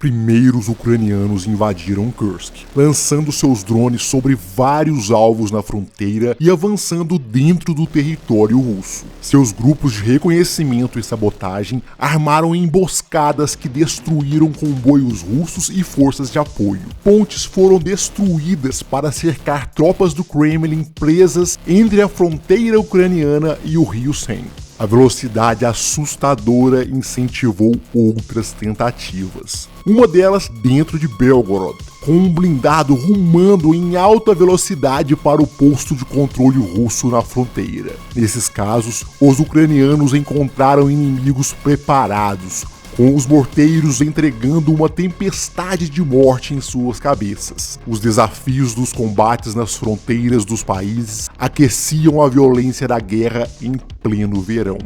Primeiros ucranianos invadiram Kursk, lançando seus drones sobre vários alvos na fronteira e avançando dentro do território russo. Seus grupos de reconhecimento e sabotagem armaram emboscadas que destruíram comboios russos e forças de apoio. Pontes foram destruídas para cercar tropas do Kremlin presas entre a fronteira ucraniana e o rio Sen. A velocidade assustadora incentivou outras tentativas. Uma delas dentro de Belgorod, com um blindado rumando em alta velocidade para o posto de controle russo na fronteira. Nesses casos, os ucranianos encontraram inimigos preparados, com os morteiros entregando uma tempestade de morte em suas cabeças. Os desafios dos combates nas fronteiras dos países aqueciam a violência da guerra em pleno verão.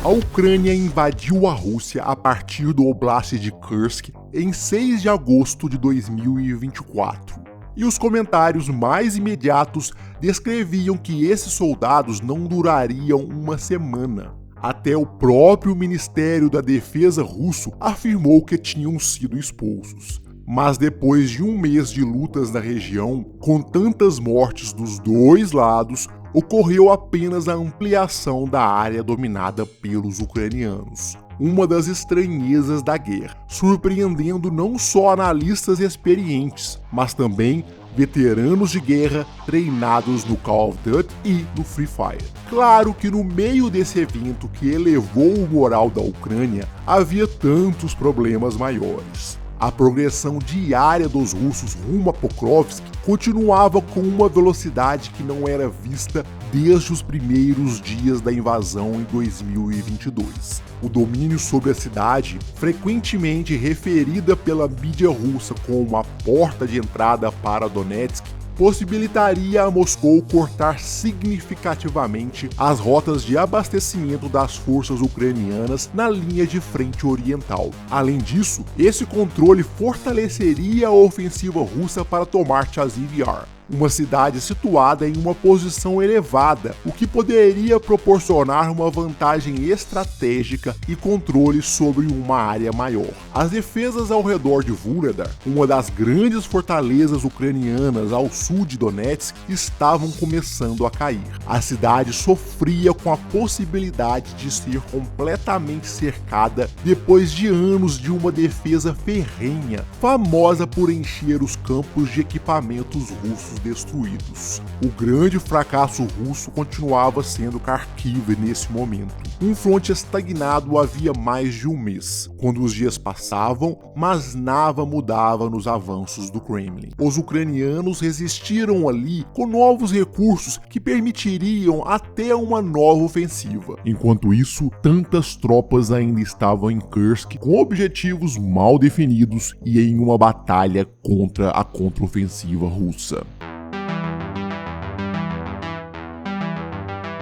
A Ucrânia invadiu a Rússia a partir do Oblast de Kursk em 6 de agosto de 2024. E os comentários mais imediatos descreviam que esses soldados não durariam uma semana. Até o próprio Ministério da Defesa russo afirmou que tinham sido expulsos. Mas depois de um mês de lutas na região, com tantas mortes dos dois lados, ocorreu apenas a ampliação da área dominada pelos ucranianos. Uma das estranhezas da guerra, surpreendendo não só analistas experientes, mas também veteranos de guerra treinados no Call of Duty e no Free Fire. Claro que no meio desse evento que elevou o moral da Ucrânia, havia tantos problemas maiores. A progressão diária dos russos rumo a Pokrovsk continuava com uma velocidade que não era vista desde os primeiros dias da invasão em 2022. O domínio sobre a cidade, frequentemente referida pela mídia russa como a porta de entrada para Donetsk, possibilitaria a Moscou cortar significativamente as rotas de abastecimento das forças ucranianas na linha de frente oriental. Além disso, esse controle fortaleceria a ofensiva russa para tomar Chasiv Yar, uma cidade situada em uma posição elevada, o que poderia proporcionar uma vantagem estratégica e controle sobre uma área maior. As defesas ao redor de Vuhledar, uma das grandes fortalezas ucranianas ao sul de Donetsk, estavam começando a cair. A cidade sofria com a possibilidade de ser completamente cercada depois de anos de uma defesa ferrenha, famosa por encher os campos de equipamentos russos destruídos. O grande fracasso russo continuava sendo Kharkiv nesse momento. Um fronte estagnado havia mais de um mês. Quando os dias passavam, mas nada mudava nos avanços do Kremlin. Os ucranianos resistiram ali com novos recursos que permitiriam até uma nova ofensiva. Enquanto isso, tantas tropas ainda estavam em Kursk com objetivos mal definidos e em uma batalha contra a contraofensiva russa.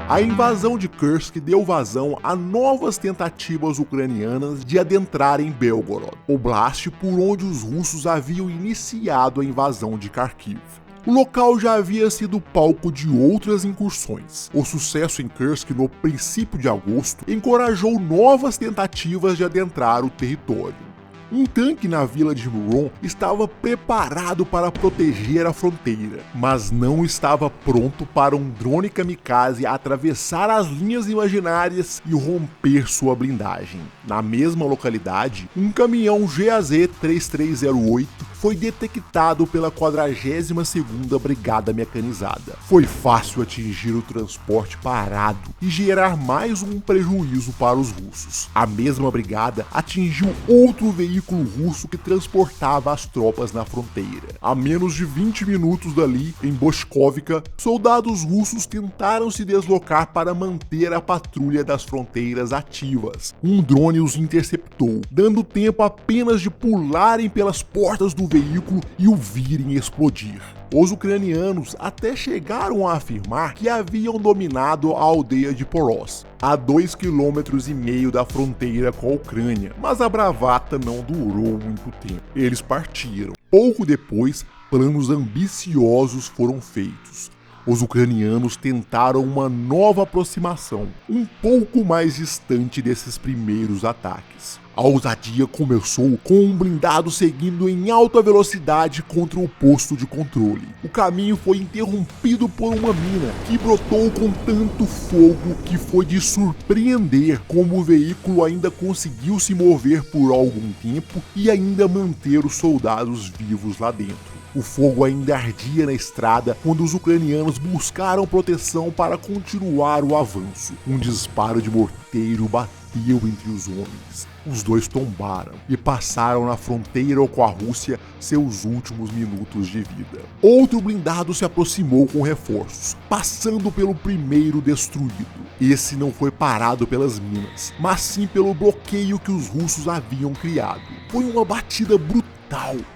A invasão de Kursk deu vazão a novas tentativas ucranianas de adentrarem Belgorod, oblast por onde os russos haviam iniciado a invasão de Kharkiv. O local já havia sido palco de outras incursões. O sucesso em Kursk no princípio de agosto encorajou novas tentativas de adentrar o território. Um tanque na vila de Murom estava preparado para proteger a fronteira, mas não estava pronto para um drone kamikaze atravessar as linhas imaginárias e romper sua blindagem. Na mesma localidade, um caminhão GAZ-3308 foi detectado pela 42ª Brigada Mecanizada. Foi fácil atingir o transporte parado e gerar mais um prejuízo para os russos. A mesma brigada atingiu outro veículo russo que transportava as tropas na fronteira. A menos de 20 minutos dali, em Boshkovka, soldados russos tentaram se deslocar para manter a patrulha das fronteiras ativas. Um drone os interceptou, dando tempo apenas de pularem pelas portas do veículo e o virem explodir. Os ucranianos até chegaram a afirmar que haviam dominado a aldeia de Poros, a 2,5 km da fronteira com a Ucrânia, mas a bravata não durou muito tempo. Eles partiram. Pouco depois, planos ambiciosos foram feitos. Os ucranianos tentaram uma nova aproximação, um pouco mais distante desses primeiros ataques. A ousadia começou com um blindado seguindo em alta velocidade contra o posto de controle. O caminho foi interrompido por uma mina que brotou com tanto fogo que foi de surpreender como o veículo ainda conseguiu se mover por algum tempo e ainda manter os soldados vivos lá dentro. O fogo ainda ardia na estrada quando os ucranianos buscaram proteção para continuar o avanço. Um disparo de morteiro bateu entre os homens. Os dois tombaram e passaram na fronteira com a Rússia seus últimos minutos de vida. Outro blindado se aproximou com reforços, passando pelo primeiro destruído. Esse não foi parado pelas minas, mas sim pelo bloqueio que os russos haviam criado. Foi uma batida brutal.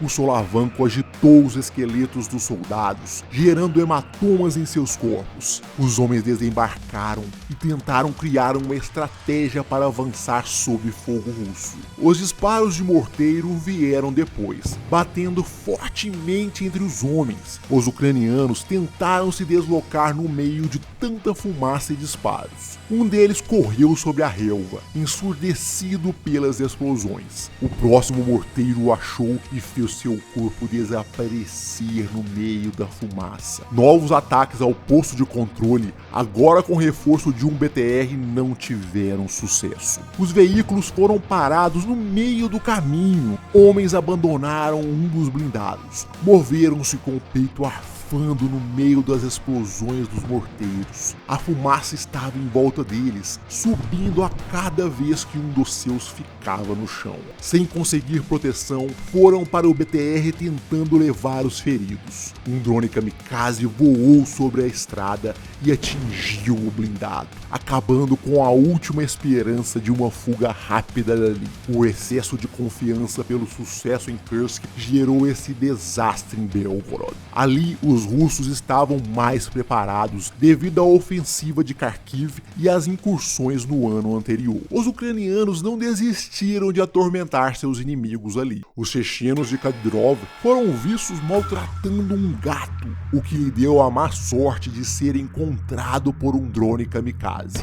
O solavanco agitou os esqueletos dos soldados, gerando hematomas em seus corpos. Os homens desembarcaram e tentaram criar uma estratégia para avançar sob fogo russo. Os disparos de morteiro vieram depois, batendo fortemente entre os homens. Os ucranianos tentaram se deslocar no meio de tanta fumaça e disparos. Um deles correu sobre a relva, ensurdecido pelas explosões. O próximo morteiro o achou e fez seu corpo desaparecer no meio da fumaça. Novos ataques ao posto de controle, agora com reforço de um BTR, não tiveram sucesso. Os veículos foram parados no meio do caminho. Homens abandonaram um dos blindados, moveram-se com o peito arfando no meio das explosões dos morteiros. A fumaça estava em volta deles, subindo a cada vez que um dos seus ficava no chão. Sem conseguir proteção, foram para o BTR tentando levar os feridos. Um drone kamikaze voou sobre a estrada e atingiu o blindado, acabando com a última esperança de uma fuga rápida dali. O excesso de confiança pelo sucesso em Kursk gerou esse desastre em Belgorod. Ali, os russos estavam mais preparados devido à ofensiva de Kharkiv e às incursões no ano anterior. Os ucranianos não desistiram de atormentar seus inimigos ali. Os chechenos de Kadyrov foram vistos maltratando um gato, o que lhe deu a má sorte de ser encontrado por um drone kamikaze.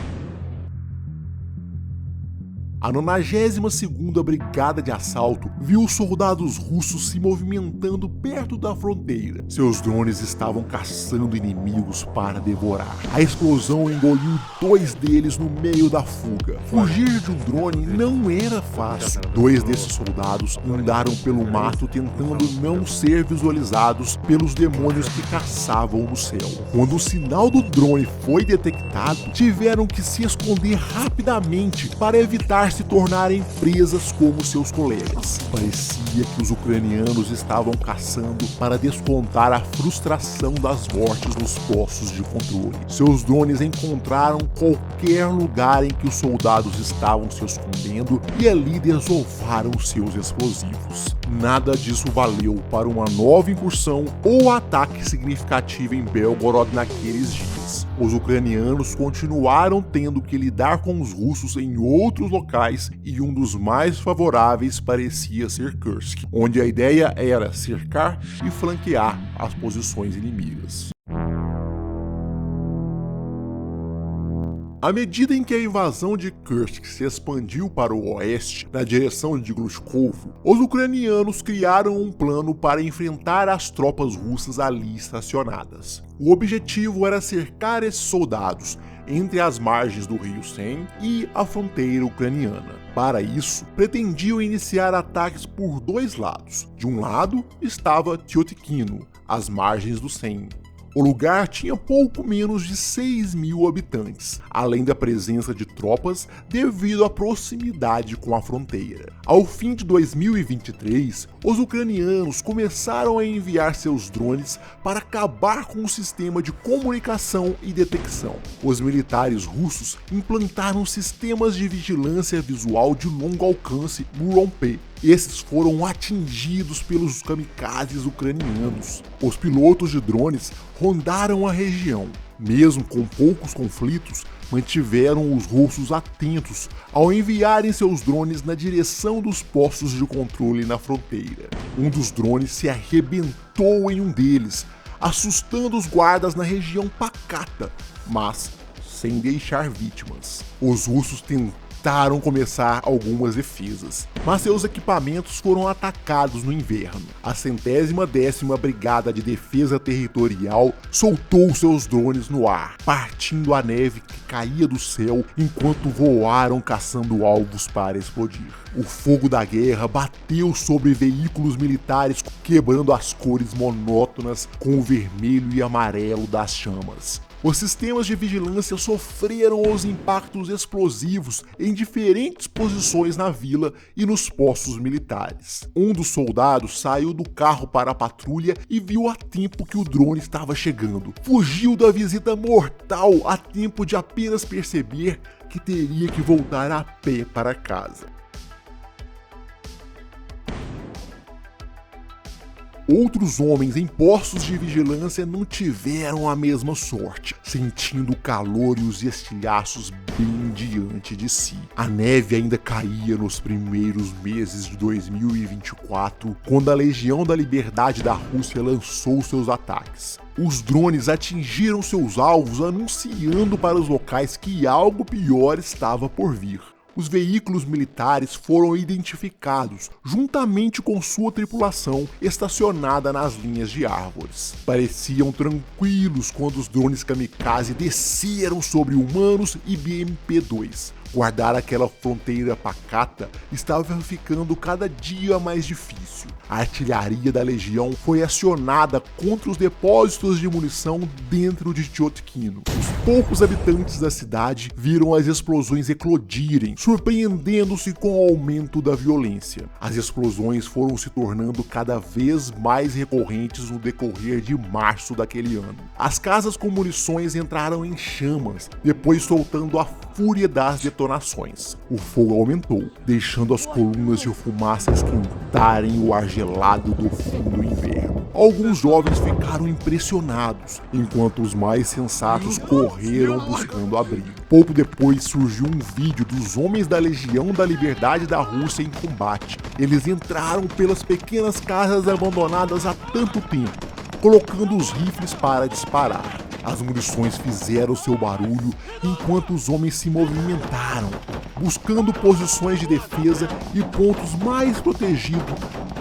A 92ª Brigada de Assalto viu os soldados russos se movimentando perto da fronteira. Seus drones estavam caçando inimigos para devorar. A explosão engoliu 2 deles no meio da fuga. Fugir de um drone não era fácil. 2 desses soldados andaram pelo mato tentando não ser visualizados pelos demônios que caçavam no céu. Quando o sinal do drone foi detectado, tiveram que se esconder rapidamente para evitar se tornarem presas como seus colegas. Parecia que os ucranianos estavam caçando para descontar a frustração das mortes nos postos de controle. Seus drones encontraram qualquer lugar em que os soldados estavam se escondendo e ali desovaram seus explosivos. Nada disso valeu para uma nova incursão ou ataque significativo em Belgorod naqueles dias. Os ucranianos continuaram tendo que lidar com os russos em outros locais e um dos mais favoráveis parecia ser Kursk, onde a ideia era cercar e flanquear as posições inimigas. À medida em que a invasão de Kursk se expandiu para o oeste, na direção de Glushkovo, os ucranianos criaram um plano para enfrentar as tropas russas ali estacionadas. O objetivo era cercar esses soldados entre as margens do rio Sen e a fronteira ucraniana. Para isso, pretendiam iniciar ataques por 2 lados. De um lado estava Tyotkino, às margens do Sen. O lugar tinha pouco menos de 6.000 habitantes, além da presença de tropas devido à proximidade com a fronteira. Ao fim de 2023, os ucranianos começaram a enviar seus drones para acabar com o sistema de comunicação e detecção. Os militares russos implantaram sistemas de vigilância visual de longo alcance, UROMP, esses foram atingidos pelos kamikazes ucranianos. Os pilotos de drones rondaram a região. Mesmo com poucos conflitos, mantiveram os russos atentos ao enviarem seus drones na direção dos postos de controle na fronteira. Um dos drones se arrebentou em um deles, assustando os guardas na região pacata, mas sem deixar vítimas. Os russos tentaram começar algumas defesas, mas seus equipamentos foram atacados no inverno. A 110ª Brigada de Defesa Territorial soltou seus drones no ar, partindo a neve que caía do céu enquanto voaram caçando alvos para explodir. O fogo da guerra bateu sobre veículos militares, quebrando as cores monótonas com o vermelho e amarelo das chamas. Os sistemas de vigilância sofreram os impactos explosivos em diferentes posições na vila e nos postos militares. Um dos soldados saiu do carro para a patrulha e viu a tempo que o drone estava chegando. Fugiu da visita mortal a tempo de apenas perceber que teria que voltar a pé para casa. Outros homens em postos de vigilância não tiveram a mesma sorte, sentindo o calor e os estilhaços bem diante de si. A neve ainda caía nos primeiros meses de 2024, quando a Legião da Liberdade da Rússia lançou seus ataques. Os drones atingiram seus alvos, anunciando para os locais que algo pior estava por vir. Os veículos militares foram identificados, juntamente com sua tripulação estacionada nas linhas de árvores. Pareciam tranquilos quando os drones kamikaze desceram sobre humanos e BMP-2. Guardar aquela fronteira pacata estava ficando cada dia mais difícil. A artilharia da Legião foi acionada contra os depósitos de munição dentro de Tiotkino. Os poucos habitantes da cidade viram as explosões eclodirem, surpreendendo-se com o aumento da violência. As explosões foram se tornando cada vez mais recorrentes no decorrer de março daquele ano. As casas com munições entraram em chamas, depois soltando a fúria das detonações. O fogo aumentou, deixando as colunas de fumaça esquentarem o ar gelado do fim do inverno. Alguns jovens ficaram impressionados, enquanto os mais sensatos correram buscando abrigo. Pouco depois surgiu um vídeo dos homens da Legião da Liberdade da Rússia em combate. Eles entraram pelas pequenas casas abandonadas há tanto tempo, colocando os rifles para disparar. As munições fizeram seu barulho enquanto os homens se movimentaram, buscando posições de defesa e pontos mais protegidos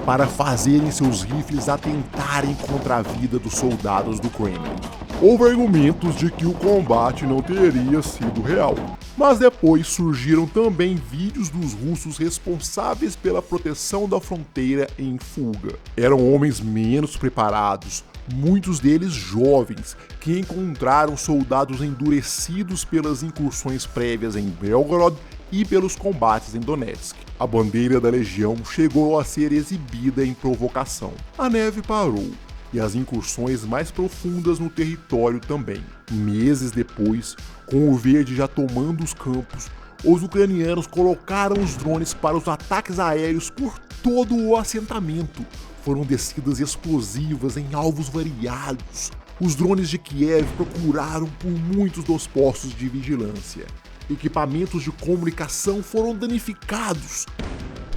para fazerem seus rifles atentarem contra a vida dos soldados do Kremlin. Houve argumentos de que o combate não teria sido real, mas depois surgiram também vídeos dos russos responsáveis pela proteção da fronteira em fuga. Eram homens menos preparados, muitos deles jovens, que encontraram soldados endurecidos pelas incursões prévias em Belgorod e pelos combates em Donetsk. A bandeira da Legião chegou a ser exibida em provocação. A neve parou, e as incursões mais profundas no território também. Meses depois, com o verde já tomando os campos, os ucranianos colocaram os drones para os ataques aéreos por todo o assentamento. Foram descidas explosivas em alvos variados. Os drones de Kiev procuraram por muitos dos postos de vigilância. Equipamentos de comunicação foram danificados.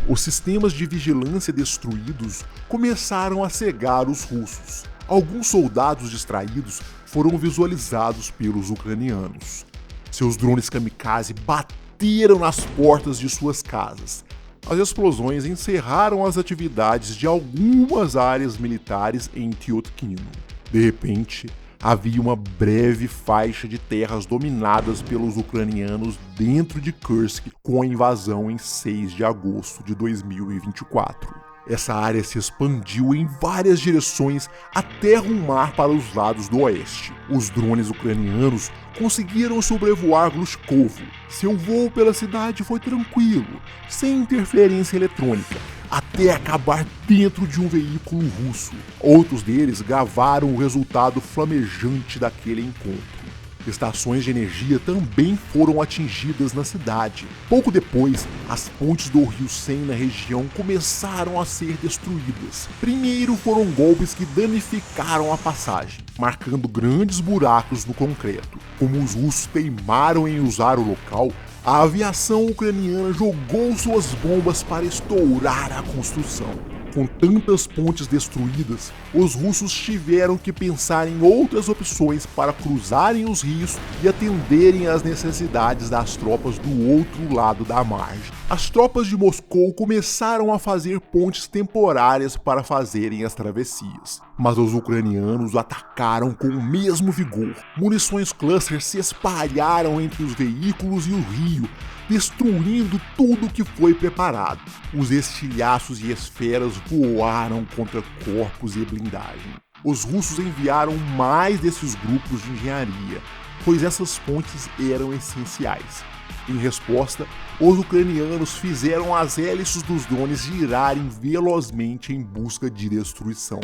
Os sistemas de vigilância destruídos começaram a cegar os russos. Alguns soldados distraídos foram visualizados pelos ucranianos. Seus drones kamikaze bateram nas portas de suas casas. As explosões encerraram as atividades de algumas áreas militares em Tiotkino. De repente, havia uma breve faixa de terras dominadas pelos ucranianos dentro de Kursk com a invasão em 6 de agosto de 2024. Essa área se expandiu em várias direções até rumar para os lados do oeste. Os drones ucranianos conseguiram sobrevoar Glushkovo. Seu voo pela cidade foi tranquilo, sem interferência eletrônica, até acabar dentro de um veículo russo. Outros deles gravaram o resultado flamejante daquele encontro. Estações de energia também foram atingidas na cidade. Pouco depois, as pontes do rio Sen na região começaram a ser destruídas. Primeiro foram golpes que danificaram a passagem, marcando grandes buracos no concreto. Como os russos teimaram em usar o local, a aviação ucraniana jogou suas bombas para estourar a construção. Com tantas pontes destruídas, os russos tiveram que pensar em outras opções para cruzarem os rios e atenderem às necessidades das tropas do outro lado da margem. As tropas de Moscou começaram a fazer pontes temporárias para fazerem as travessias, mas os ucranianos atacaram com o mesmo vigor. Munições cluster se espalharam entre os veículos e o rio, destruindo tudo que foi preparado. Os estilhaços e esferas voaram contra corpos e blindagem. Os russos enviaram mais desses grupos de engenharia, pois essas pontes eram essenciais. Em resposta, os ucranianos fizeram as hélices dos drones girarem velozmente em busca de destruição.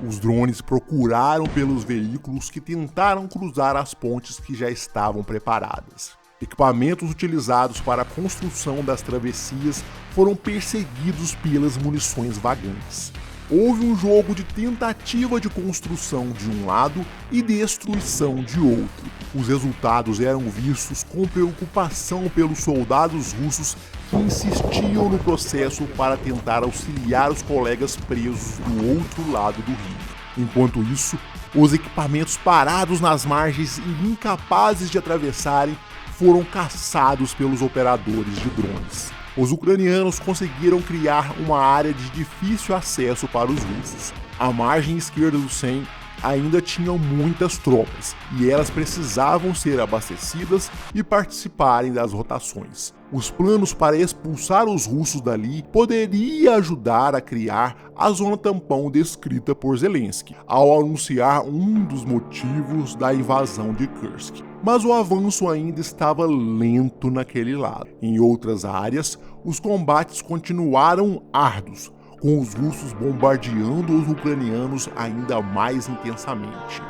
Os drones procuraram pelos veículos que tentaram cruzar as pontes que já estavam preparadas. Equipamentos utilizados para a construção das travessias foram perseguidos pelas munições vagantes. Houve um jogo de tentativa de construção de um lado e destruição de outro. Os resultados eram vistos com preocupação pelos soldados russos que insistiam no processo para tentar auxiliar os colegas presos do outro lado do rio. Enquanto isso, os equipamentos parados nas margens e incapazes de atravessarem foram caçados pelos operadores de drones. Os ucranianos conseguiram criar uma área de difícil acesso para os russos. A margem esquerda do Sen ainda tinha muitas tropas, e elas precisavam ser abastecidas e participarem das rotações. Os planos para expulsar os russos dali poderia ajudar a criar a zona tampão descrita por Zelensky, ao anunciar um dos motivos da invasão de Kursk. Mas o avanço ainda estava lento naquele lado. Em outras áreas, os combates continuaram árduos, com os russos bombardeando os ucranianos ainda mais intensamente.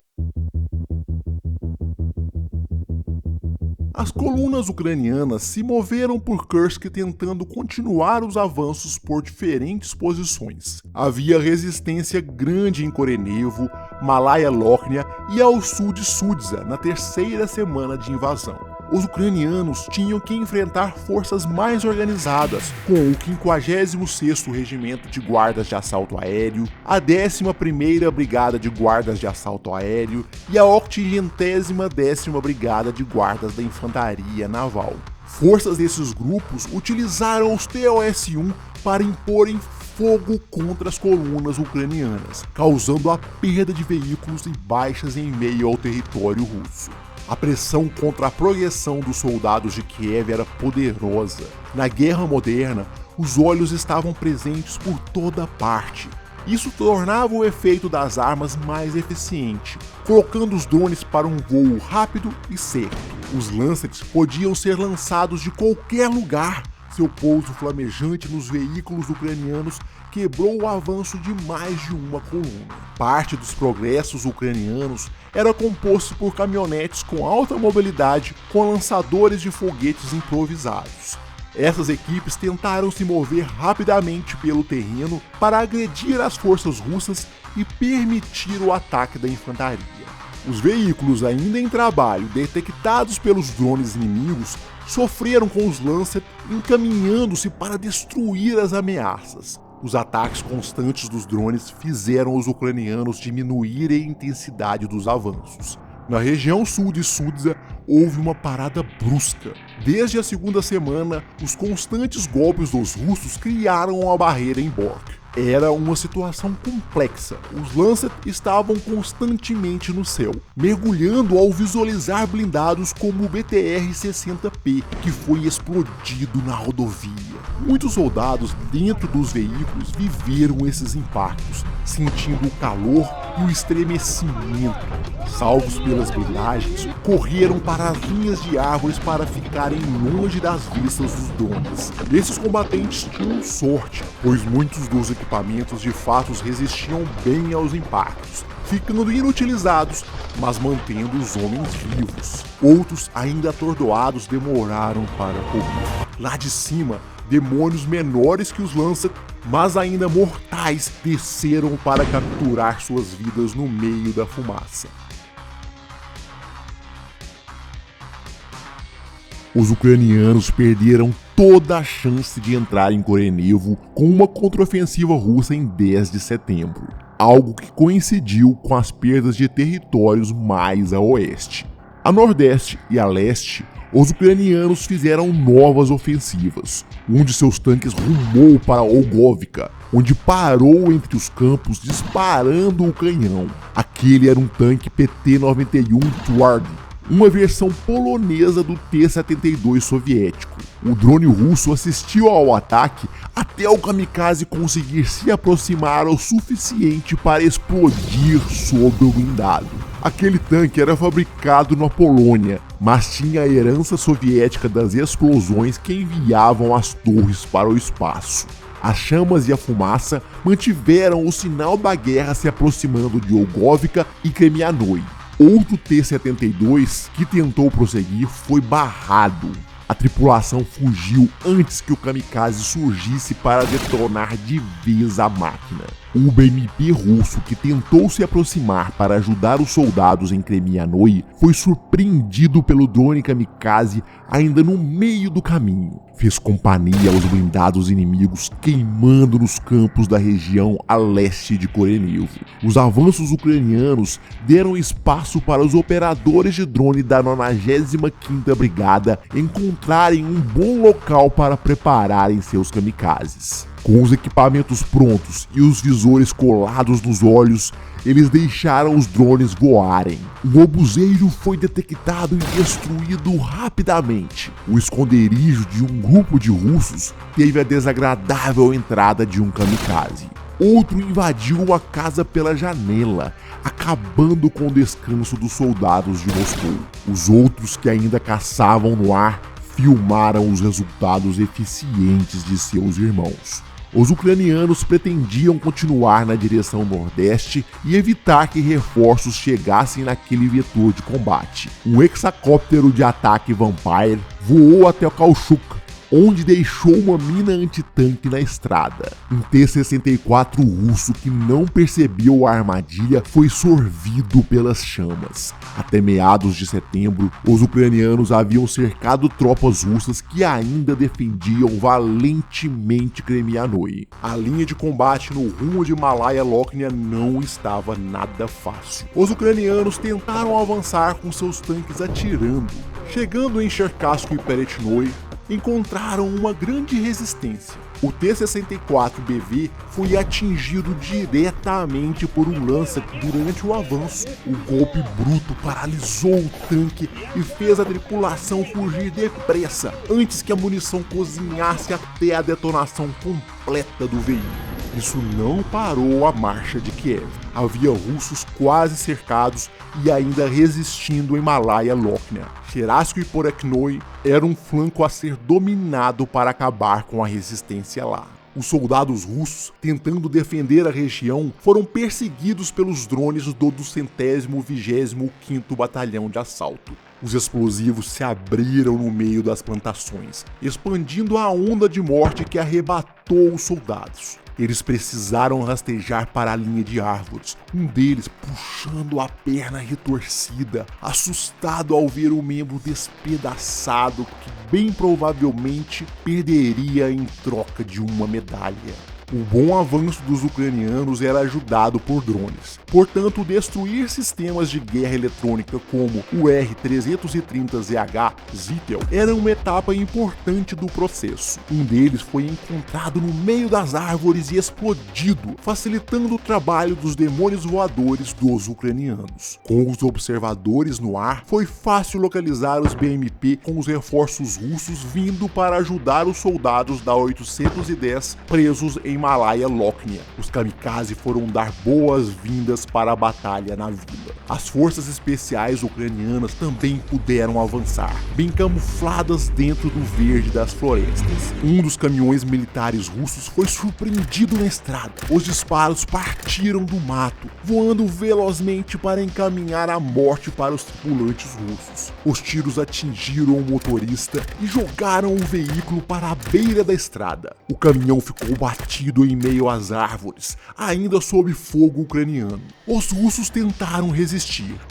As colunas ucranianas se moveram por Kursk tentando continuar os avanços por diferentes posições. Havia resistência grande em Korenevo, Malaya Lochnia e ao sul de Sudza na terceira semana de invasão. Os ucranianos tinham que enfrentar forças mais organizadas, com o 56º Regimento de Guardas de Assalto Aéreo, a 11ª Brigada de Guardas de Assalto Aéreo e a 810ª Brigada de Guardas da Infantaria Naval. Forças desses grupos utilizaram os TOS-1 para imporem fogo contra as colunas ucranianas, causando a perda de veículos e baixas em meio ao território russo. A pressão contra a progressão dos soldados de Kiev era poderosa. Na guerra moderna, os olhos estavam presentes por toda parte. Isso tornava o efeito das armas mais eficiente, colocando os drones para um voo rápido e certo. Os Lancets podiam ser lançados de qualquer lugar. Seu pouso flamejante nos veículos ucranianos quebrou o avanço de mais de uma coluna. Parte dos progressos ucranianos era composto por caminhonetes com alta mobilidade com lançadores de foguetes improvisados. Essas equipes tentaram se mover rapidamente pelo terreno para agredir as forças russas e permitir o ataque da infantaria. Os veículos ainda em trabalho, detectados pelos drones inimigos, sofreram com os Lancet encaminhando-se para destruir as ameaças. Os ataques constantes dos drones fizeram os ucranianos diminuírem a intensidade dos avanços. Na região sul de Sudza, houve uma parada brusca. Desde a segunda semana, os constantes golpes dos russos criaram uma barreira em Bork. Era uma situação complexa. Os Lancet estavam constantemente no céu, mergulhando ao visualizar blindados como o BTR-60P, que foi explodido na rodovia. Muitos soldados dentro dos veículos viveram esses impactos, sentindo o calor e o estremecimento. Salvos pelas blindagens, correram para as linhas de árvores para ficarem longe das vistas dos drones. Esses combatentes tinham sorte, pois muitos dos equipamentos de fato resistiam bem aos impactos, ficando inutilizados, mas mantendo os homens vivos. Outros, ainda atordoados, demoraram para correr. Lá de cima, demônios menores que os Lança, mas ainda mortais, desceram para capturar suas vidas no meio da fumaça. Os ucranianos perderam toda a chance de entrar em Korenevo com uma contraofensiva russa em 10 de setembro, algo que coincidiu com as perdas de territórios mais a oeste. A nordeste e a leste, os ucranianos fizeram novas ofensivas. Um de seus tanques rumou para Olgovka, onde parou entre os campos disparando o canhão. Aquele era um tanque PT-91 Tward, uma versão polonesa do T-72 soviético. O drone russo assistiu ao ataque até o kamikaze conseguir se aproximar o suficiente para explodir sobre o blindado. Aquele tanque era fabricado na Polônia, mas tinha a herança soviética das explosões que enviavam as torres para o espaço. As chamas e a fumaça mantiveram o sinal da guerra se aproximando de Olgovka e Kremianoi. Outro T-72 que tentou prosseguir foi barrado. A tripulação fugiu antes que o kamikaze surgisse para detonar de vez a máquina. O BMP russo que tentou se aproximar para ajudar os soldados em Kremianoi foi surpreendido pelo drone kamikaze ainda no meio do caminho. Fez companhia aos blindados inimigos queimando nos campos da região a leste de Korenevo. Os avanços ucranianos deram espaço para os operadores de drone da 95ª Brigada encontrarem um bom local para prepararem seus kamikazes. Com os equipamentos prontos e os visores colados nos olhos, eles deixaram os drones voarem. O obuseiro foi detectado e destruído rapidamente. O esconderijo de um grupo de russos teve a desagradável entrada de um kamikaze. Outro invadiu a casa pela janela, acabando com o descanso dos soldados de Moscou. Os outros que ainda caçavam no ar filmaram os resultados eficientes de seus irmãos. Os ucranianos pretendiam continuar na direção nordeste e evitar que reforços chegassem naquele vetor de combate. Um hexacóptero de ataque Vampire voou até o Kauchuk, onde deixou uma mina antitanque na estrada. Um T-64 russo que não percebeu a armadilha foi sorvido pelas chamas. Até meados de setembro, os ucranianos haviam cercado tropas russas que ainda defendiam valentemente Kremianoi. A linha de combate no rumo de Malaya Lochnaya não estava nada fácil. Os ucranianos tentaram avançar com seus tanques atirando. Chegando em Cherkassky e Peretnoi, encontraram uma grande resistência. O T-64BV foi atingido diretamente por um Lança durante o avanço. O golpe bruto paralisou o tanque e fez a tripulação fugir depressa, antes que a munição cozinhasse até a detonação completa do veículo. Isso não parou a marcha de Kiev. Havia russos quase cercados e ainda resistindo em Malaya Lochnaya. Cherkassky e Peretnoi era um flanco a ser dominado para acabar com a resistência lá. Os soldados russos, tentando defender a região, foram perseguidos pelos drones do 225º Batalhão de Assalto. Os explosivos se abriram no meio das plantações, expandindo a onda de morte que arrebatou os soldados. Eles precisaram rastejar para a linha de árvores, um deles puxando a perna retorcida, assustado ao ver o membro despedaçado que bem provavelmente perderia em troca de uma medalha. O bom avanço dos ucranianos era ajudado por drones. Portanto, destruir sistemas de guerra eletrônica como o R-330ZH Zytel era uma etapa importante do processo. Um deles foi encontrado no meio das árvores e explodido, facilitando o trabalho dos demônios voadores dos ucranianos. Com os observadores no ar, foi fácil localizar os BMP com os reforços russos vindo para ajudar os soldados da 810 presos em Malaya Lochnaya. Os kamikaze foram dar boas-vindas para a batalha na vila. As forças especiais ucranianas também puderam avançar, bem camufladas dentro do verde das florestas. Um dos caminhões militares russos foi surpreendido na estrada. Os disparos partiram do mato, voando velozmente para encaminhar a morte para os tripulantes russos. Os tiros atingiram o motorista e jogaram o veículo para a beira da estrada. O caminhão ficou batido em meio às árvores, ainda sob fogo ucraniano. Os russos tentaram resistir.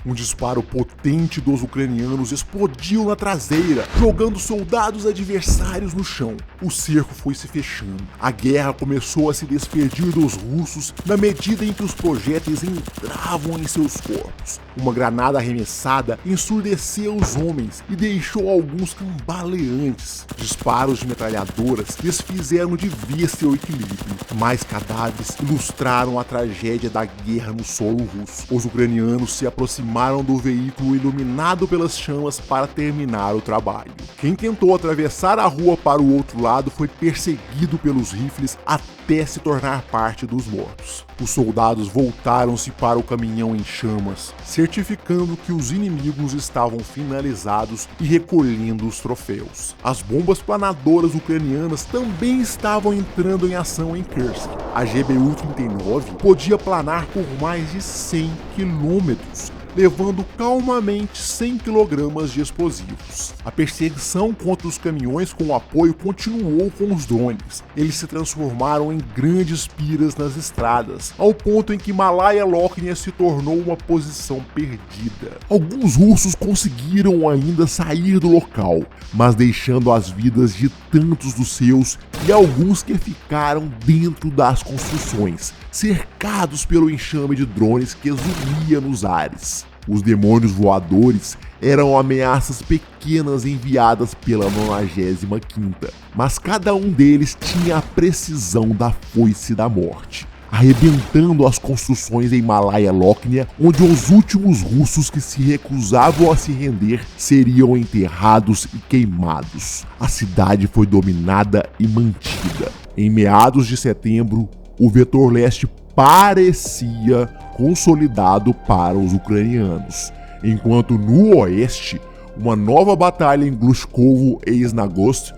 Um disparo potente dos ucranianos explodiu na traseira, jogando soldados adversários no chão. O cerco foi se fechando. A guerra começou a se despedir dos russos na medida em que os projéteis entravam em seus corpos. Uma granada arremessada ensurdeceu os homens e deixou alguns cambaleantes. Disparos de metralhadoras desfizeram de vista o equilíbrio. Mais cadáveres ilustraram a tragédia da guerra no solo russo. Os ucranianos se aproximaram do veículo iluminado pelas chamas para terminar o trabalho. Quem tentou atravessar a rua para o outro lado foi perseguido pelos rifles até se tornar parte dos mortos. Os soldados voltaram-se para o caminhão em chamas, certificando que os inimigos estavam finalizados e recolhendo os troféus. As bombas planadoras ucranianas também estavam entrando em ação em Kursk. A GBU-39 podia planar por mais de 100 quilômetros, levando calmamente 100 kg de explosivos. A perseguição contra os caminhões com apoio continuou com os drones. Eles se transformaram em grandes piras nas estradas, ao ponto em que Malaya Lochnia se tornou uma posição perdida. Alguns russos conseguiram ainda sair do local, mas deixando as vidas de tantos dos seus e alguns que ficaram dentro das construções, cercados pelo enxame de drones que exumia nos ares. Os demônios voadores eram ameaças pequenas enviadas pela 95ª, mas cada um deles tinha a precisão da foice da morte, arrebentando as construções em Malaya Lochnia, onde os últimos russos que se recusavam a se render seriam enterrados e queimados. A cidade foi dominada e mantida. Em meados de setembro, o vetor leste parecia consolidado para os ucranianos, enquanto no oeste, uma nova batalha em Glushkovo e Snagost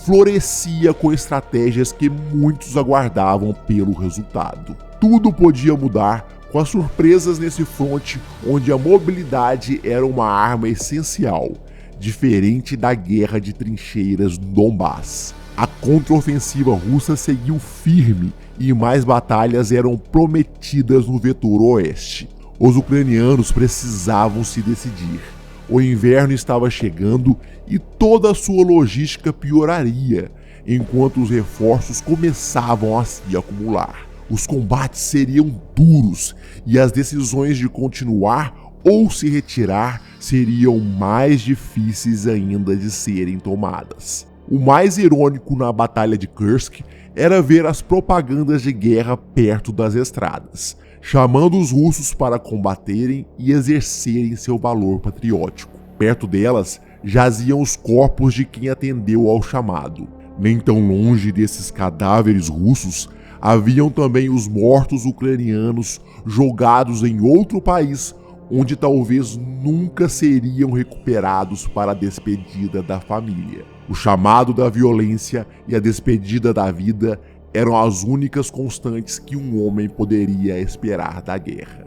florescia com estratégias que muitos aguardavam pelo resultado. Tudo podia mudar com as surpresas nesse fronte onde a mobilidade era uma arma essencial, diferente da guerra de trincheiras no Donbass. A contraofensiva russa seguiu firme e mais batalhas eram prometidas no vetor oeste. Os ucranianos precisavam se decidir. O inverno estava chegando e toda a sua logística pioraria, enquanto os reforços começavam a se acumular. Os combates seriam duros e as decisões de continuar ou se retirar seriam mais difíceis ainda de serem tomadas. O mais irônico na Batalha de Kursk era ver as propagandas de guerra perto das estradas, chamando os russos para combaterem e exercerem seu valor patriótico. Perto delas jaziam os corpos de quem atendeu ao chamado. Nem tão longe desses cadáveres russos, haviam também os mortos ucranianos jogados em outro país, onde talvez nunca seriam recuperados para a despedida da família. O chamado da violência e a despedida da vida eram as únicas constantes que um homem poderia esperar da guerra.